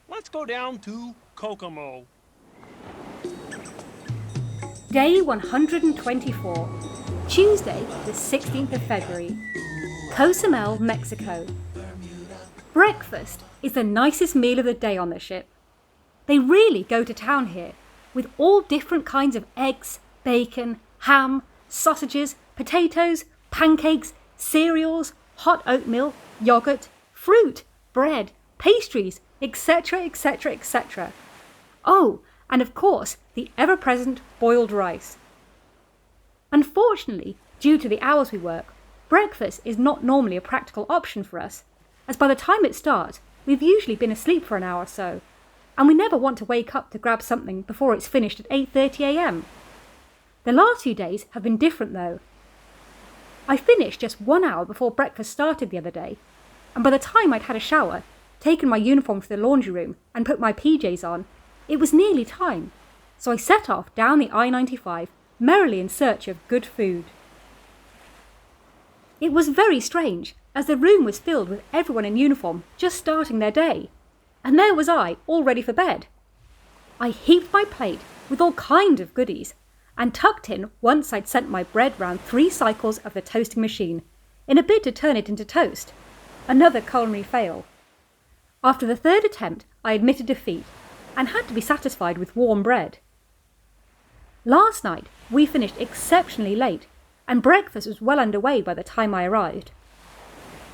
Let's go down to Kokomo. Day 124, Tuesday the 16th of February, Cozumel, Mexico. Breakfast is the nicest meal of the day on the ship. They really go to town here, with all different kinds of eggs, bacon, ham, sausages, potatoes, pancakes, cereals, hot oatmeal, yogurt, fruit, bread, pastries, etc, etc, etc. Oh, and of course, the ever-present boiled rice. Unfortunately, due to the hours we work, breakfast is not normally a practical option for us, as by the time it starts, we've usually been asleep for an hour or so, and we never want to wake up to grab something before it's finished at 8:30 a.m. The last few days have been different though. I finished just 1 hour before breakfast started the other day, and by the time I'd had a shower, taken my uniform to the laundry room, and put my PJs on, it was nearly time, so I set off down the I-95, merrily in search of good food. It was very strange, as the room was filled with everyone in uniform just starting their day, and there was I, all ready for bed. I heaped my plate with all kind of goodies, and tucked in once I'd sent my bread round 3 cycles of the toasting machine, in a bid to turn it into toast. Another culinary fail. After the 3rd attempt, I admitted defeat, and had to be satisfied with warm bread. Last night, we finished exceptionally late, and breakfast was well underway by the time I arrived.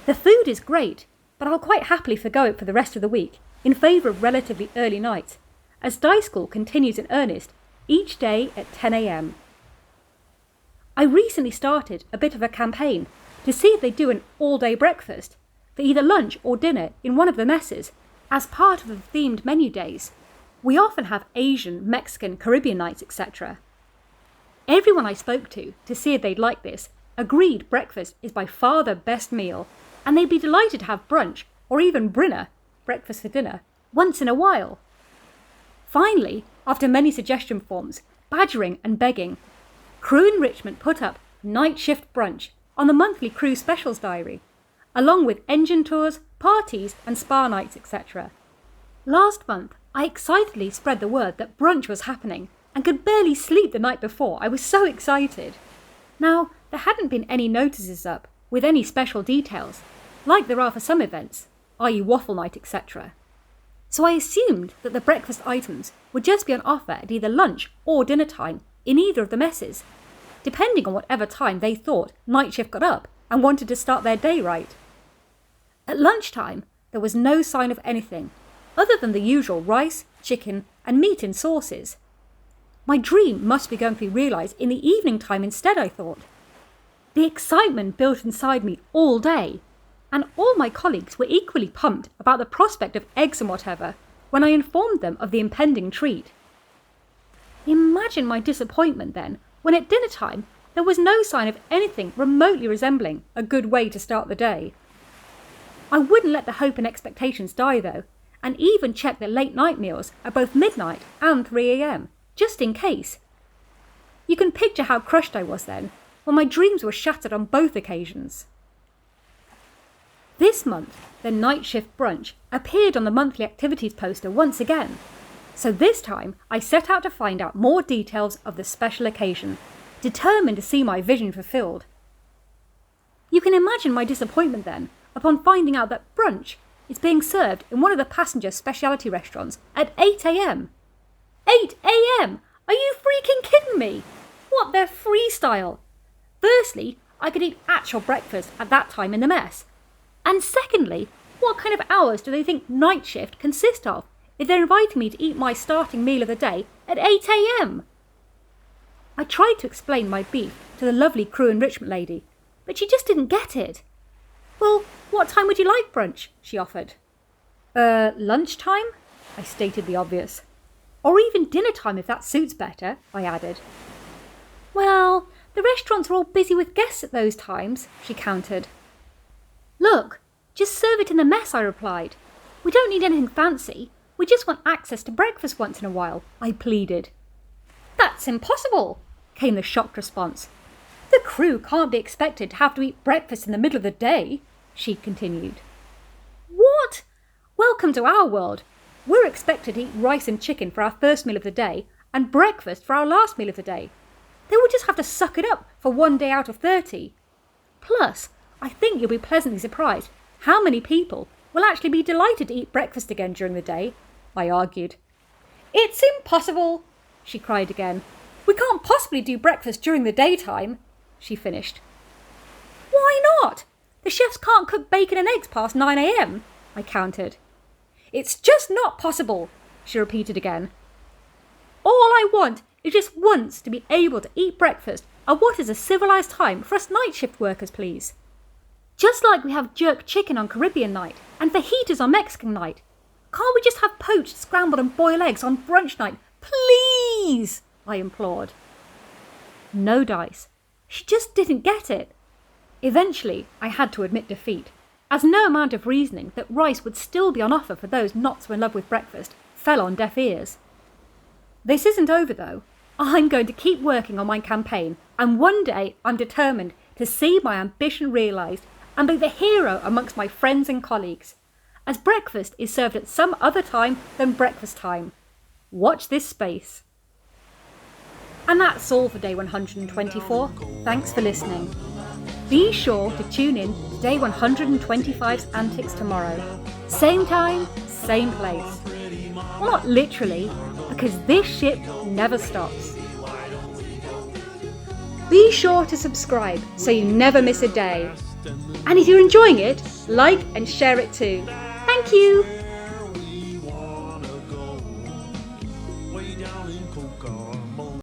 The food is great, but I'll quite happily forgo it for the rest of the week, in favour of relatively early nights, as dice school continues in earnest, each day at 10 a.m. I recently started a bit of a campaign to see if they do an all-day breakfast, for either lunch or dinner in one of the messes, as part of the themed menu days. We often have Asian, Mexican, Caribbean nights, etc. Everyone I spoke to see if they'd like this, agreed breakfast is by far the best meal, and they'd be delighted to have brunch, or even brinner, breakfast for dinner, once in a while. Finally, after many suggestion forms, badgering and begging, Crew Enrichment put up night shift brunch on the monthly cruise specials diary, along with engine tours, parties and spa nights, etc. Last month, I excitedly spread the word that brunch was happening and could barely sleep the night before. I was so excited. Now, there hadn't been any notices up with any special details, like there are for some events, i.e. waffle night, etc. So I assumed that the breakfast items would just be on offer at either lunch or dinner time in either of the messes, depending on whatever time they thought night shift got up and wanted to start their day right. At lunchtime, there was no sign of anything, other than the usual rice, chicken and meat in sauces. My dream must be going to be realised in the evening time instead, I thought. The excitement built inside me all day, and all my colleagues were equally pumped about the prospect of eggs and whatever when I informed them of the impending treat. Imagine my disappointment then, when at dinner time there was no sign of anything remotely resembling a good way to start the day. I wouldn't let the hope and expectations die though, and even checked the late night meals at both midnight and 3 a.m, just in case. You can picture how crushed I was then, when my dreams were shattered on both occasions. This month, the night shift brunch appeared on the monthly activities poster once again, so this time I set out to find out more details of the special occasion, determined to see my vision fulfilled. You can imagine my disappointment then, upon finding out that brunch is being served in one of the passenger specialty restaurants at 8 a.m. 8 a.m! Are you freaking kidding me? What the freestyle? Firstly, I could eat actual breakfast at that time in the mess. And secondly, what kind of hours do they think night shift consists of if they're inviting me to eat my starting meal of the day at 8 a.m? I tried to explain my beef to the lovely crew enrichment lady, but she just didn't get it. Well, what time would you like brunch? She offered. Lunchtime? I stated the obvious. Or even dinner time if that suits better, I added. Well, the restaurants are all busy with guests at those times, she countered. Look, just serve it in the mess, I replied. We don't need anything fancy. We just want access to breakfast once in a while, I pleaded. That's impossible, came the shocked response. The crew can't be expected to have to eat breakfast in the middle of the day, she continued. What? Welcome to our world. We're expected to eat rice and chicken for our first meal of the day and breakfast for our last meal of the day. Then we'll just have to suck it up for 1 day out of 30. Plus, I think you'll be pleasantly surprised how many people will actually be delighted to eat breakfast again during the day, I argued. It's impossible, she cried again. We can't possibly do breakfast during the daytime, she finished. Why not? The chefs can't cook bacon and eggs past 9 a.m, I countered. It's just not possible, she repeated again. All I want is just once to be able to eat breakfast at what is a civilised time for us night shift workers, please. Just like we have jerk chicken on Caribbean night and fajitas on Mexican night. Can't we just have poached, scrambled and boiled eggs on brunch night? Please, I implored. No dice. She just didn't get it. Eventually, I had to admit defeat, as no amount of reasoning that rice would still be on offer for those not so in love with breakfast fell on deaf ears. This isn't over though. I'm going to keep working on my campaign, and one day I'm determined to see my ambition realised and be the hero amongst my friends and colleagues, as breakfast is served at some other time than breakfast time. Watch this space. And that's all for day 124. Thanks for listening. Be sure to tune in to day 125's antics tomorrow. Same time, same place. Well, not literally, because this ship never stops. Be sure to subscribe so you never miss a day. And if you're enjoying it, like and share it too. Thank you!